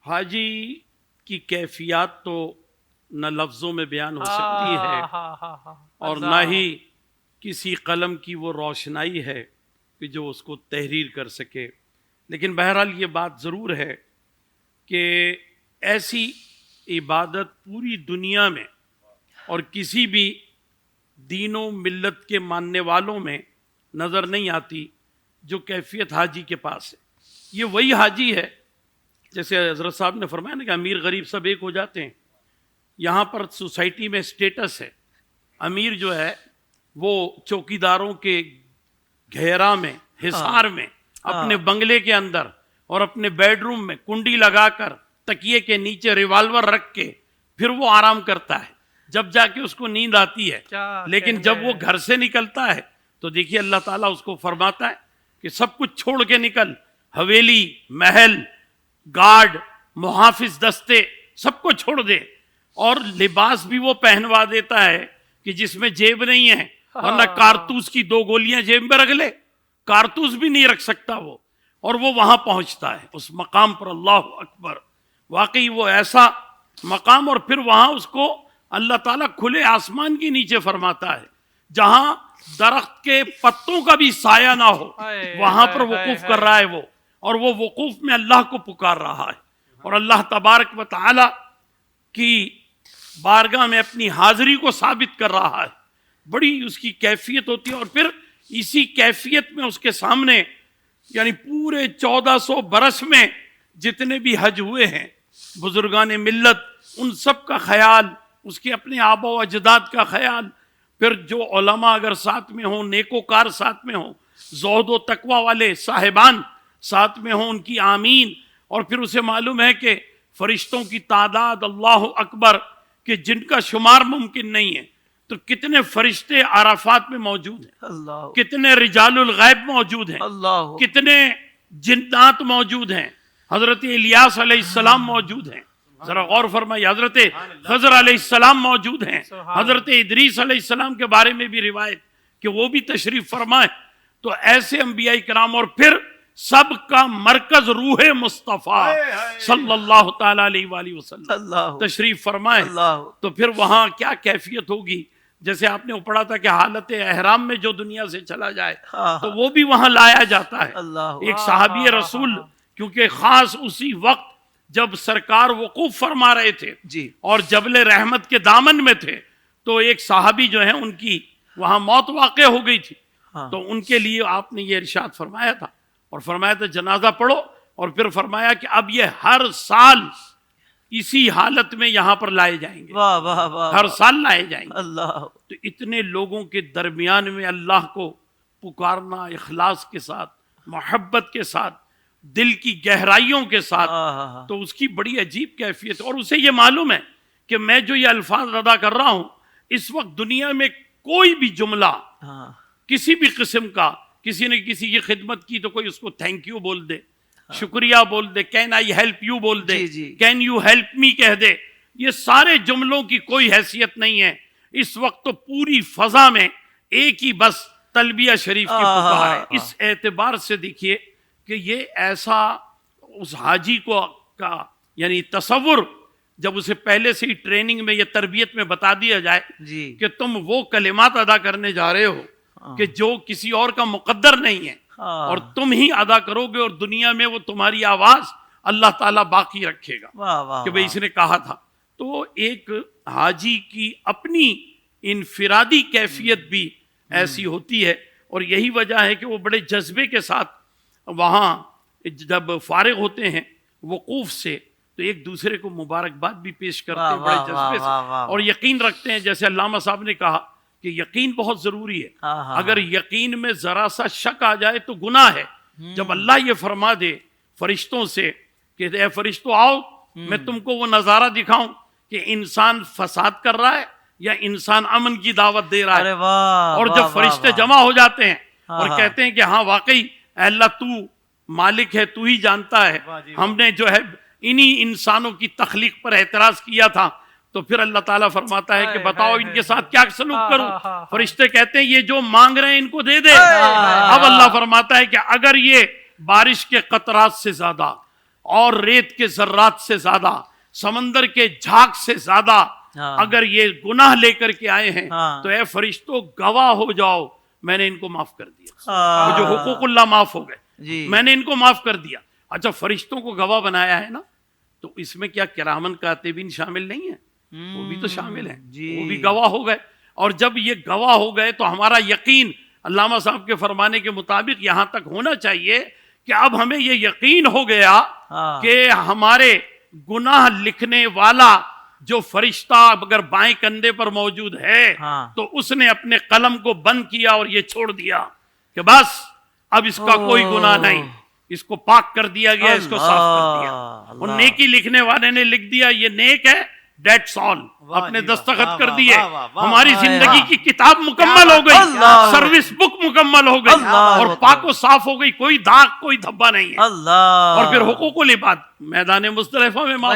حاجی کی کیفیات تو نہ لفظوں میں بیان ہو سکتی ہے اور نہ ہی کسی قلم کی وہ روشنائی ہے کہ جو اس کو تحریر کر سکے. لیکن بہرحال یہ بات ضرور ہے کہ ایسی عبادت پوری دنیا میں اور کسی بھی دین و ملت کے ماننے والوں میں نظر نہیں آتی جو کیفیت حاجی کے پاس ہے. یہ وہی حاجی ہے جیسے حضرت صاحب نے فرمایا نا کہ امیر غریب سب ایک ہو جاتے ہیں. یہاں پر سوسائٹی میں سٹیٹس ہے. امیر جو ہے وہ چوکیداروں کے گھیرا میں حصار میں اپنے بنگلے کے اندر اور اپنے بیڈ روم میں کنڈی لگا کر تکیے کے نیچے ریوالور رکھ کے پھر وہ آرام کرتا ہے جب جا کے اس کو نیند آتی ہے. لیکن جب وہ گھر سے نکلتا ہے تو دیکھیے اللہ تعالیٰ اس کو فرماتا ہے کہ سب کچھ چھوڑ کے نکل. حویلی، محل، گارڈ، محافظ دستے سب کو چھوڑ دے اور لباس بھی وہ پہنوا دیتا ہے کہ جس میں جیب نہیں ہے ورنہ کارتوس کی 2 گولیاں جیب میں رکھ لے کارتوس بھی نہیں رکھ سکتا وہ. اور وہ وہاں پہنچتا ہے اس مقام پر. اللہ اکبر، واقعی وہ ایسا مقام. اور پھر وہاں اس کو اللہ تعالیٰ کھلے آسمان کے نیچے فرماتا ہے جہاں درخت کے پتوں کا بھی سایہ نہ ہو وہاں پر وقوف کر رہا ہے وہ. اور وہ وقوف میں اللہ کو پکار رہا ہے اور اللہ تبارک و تعالی کی بارگاہ میں اپنی حاضری کو ثابت کر رہا ہے. بڑی اس کی کیفیت ہوتی ہے. اور پھر اسی کیفیت میں اس کے سامنے یعنی پورے 1400 برس میں جتنے بھی حج ہوئے ہیں بزرگان ملت ان سب کا خیال، اس کے اپنے آبا و اجداد کا خیال، پھر جو علماء اگر ساتھ میں ہوں، نیکوکار ساتھ میں ہوں، زہد و تقوی والے صاحبان ساتھ میں ہوں، ان کی آمین. اور پھر اسے معلوم ہے کہ فرشتوں کی تعداد اللہ اکبر کہ جن کا شمار ممکن نہیں ہے. تو کتنے فرشتے عرفات میں موجود ہیں، کتنے رجال الغیب موجود ہیں، کتنے جنات موجود ہیں. حضرت الیاس علیہ السلام موجود ہیں، ذرا غور فرمائیے. حضرت خضر علیہ السلام موجود ہیں. حضرت ادریس علیہ السلام کے بارے میں بھی روایت کہ وہ بھی تشریف فرمائے. تو ایسے انبیاء کرام اور پھر سب کا مرکز روح مصطفیٰ صلی اللہ تعالی علیہ وآلہ وسلم تشریف فرمائے. تو پھر وہاں کیا کیفیت ہوگی. جیسے آپ نے پڑھا تھا کہ حالت احرام میں جو دنیا سے چلا جائے تو وہ بھی وہاں لایا جاتا ہے. ایک صحابی رسول کیونکہ خاص اسی وقت جب سرکار وقوف فرما رہے تھے اور جبل رحمت کے دامن میں تھے تو ایک صحابی جو ہیں ان کی وہاں موت واقع ہو گئی تھی. تو ان کے لیے آپ نے یہ ارشاد فرمایا تھا اور فرمایا تھا جنازہ پڑھو. اور پھر فرمایا کہ اب یہ ہر سال اسی حالت میں یہاں پر لائے جائیں گے. ہر سال لائے جائیں گے. تو اتنے لوگوں کے درمیان میں اللہ کو پکارنا اخلاص کے ساتھ، محبت کے ساتھ، دل کی گہرائیوں کے ساتھ، تو اس کی بڑی عجیب کیفیت. اور اسے یہ معلوم ہے کہ میں جو یہ الفاظ ادا کر رہا ہوں اس وقت دنیا میں کوئی بھی جملہ کسی بھی قسم کا کسی نے کسی کی خدمت کی تو کوئی اس کو تھینک یو بول دے، شکریہ بول دے، کین آئی ہیلپ یو بول دے، کین یو ہیلپ می کہہ دے. یہ سارے جملوں کی کوئی حیثیت نہیں ہے. اس وقت تو پوری فضا میں ایک ہی بس تلبیہ شریف کی پکار ہے. اس اعتبار سے دیکھیے کہ یہ ایسا اس حاجی کو کا یعنی تصور جب اسے پہلے سے ہی ٹریننگ میں یا تربیت میں بتا دیا جائے کہ تم وہ کلمات ادا کرنے جا رہے ہو کہ جو کسی اور کا مقدر نہیں ہے اور تم ہی ادا کرو گے اور دنیا میں وہ تمہاری آواز اللہ تعالیٰ باقی رکھے گا کہ بھئی اس نے کہا تھا. تو ایک حاجی کی اپنی انفرادی کیفیت بھی ایسی ہوتی ہے اور یہی وجہ ہے کہ وہ بڑے جذبے کے ساتھ وہاں جب فارغ ہوتے ہیں وقوف سے تو ایک دوسرے کو مبارکباد بھی پیش کرتے ہیں بڑے جذبے سے اور یقین رکھتے ہیں. جیسے علامہ صاحب نے کہا کہ یقین بہت ضروری ہے. اگر یقین میں ذرا سا شک آ جائے تو گناہ ہے. جب اللہ یہ فرما دے فرشتوں سے کہ اے فرشتوں آؤ میں تم کو وہ نظارہ دکھاؤں کہ انسان فساد کر رہا ہے یا انسان امن کی دعوت دے رہا ہے. اور جب فرشتے جمع ہو جاتے ہیں اور کہتے ہیں کہ ہاں واقعی اے اللہ تو مالک ہے، تو ہی جانتا ہے، ہم نے جو ہے انہی انسانوں کی تخلیق پر اعتراض کیا تھا. تو پھر اللہ تعالیٰ فرماتا ہے کہ بتاؤ ان کے ساتھ کیا سلوک کروں. فرشتے کہتے ہیں یہ جو مانگ رہے ہیں ان کو دے دے. اب اللہ فرماتا ہے کہ اگر یہ بارش کے قطرات سے زیادہ اور ریت کے ذرات سے زیادہ، سمندر کے جھاگ سے زیادہ اگر یہ گناہ لے کر کے آئے ہیں تو اے فرشتوں گواہ ہو جاؤ میں نے ان کو معاف کر دیا، جو حقوق اللہ معاف ہو گئے، میں نے ان کو معاف کر دیا۔ اچھا فرشتوں کو گواہ بنایا ہے نا، تو اس میں کیا کرامن کاتبین شامل نہیں ہیں؟ وہ بھی تو شامل ہیں، وہ بھی گواہ ہو گئے۔ اور جب یہ گواہ ہو گئے تو ہمارا یقین علامہ صاحب کے فرمانے کے مطابق یہاں تک ہونا چاہیے کہ اب ہمیں یہ یقین ہو گیا کہ ہمارے گناہ لکھنے والا جو فرشتہ اگر بائیں کندھے پر موجود ہے تو اس نے اپنے قلم کو بند کیا اور یہ چھوڑ دیا کہ بس اب اس کا کوئی گناہ نہیں، اس کو پاک کر دیا گیا، اس کو صاف کر دیا۔ اور نیکی لکھنے والے نے لکھ دیا یہ نیک ہے، دیٹس آل، اپنے دستخط کر دیے، ہماری زندگی کی کتاب مکمل ہو گئی، سروس بک مکمل ہو گئی اور پاک و صاف ہو گئی، کوئی داغ کوئی دھبا نہیں ہے۔ اور پھر حقوق العباد میدان مزدلفہ میں معاف۔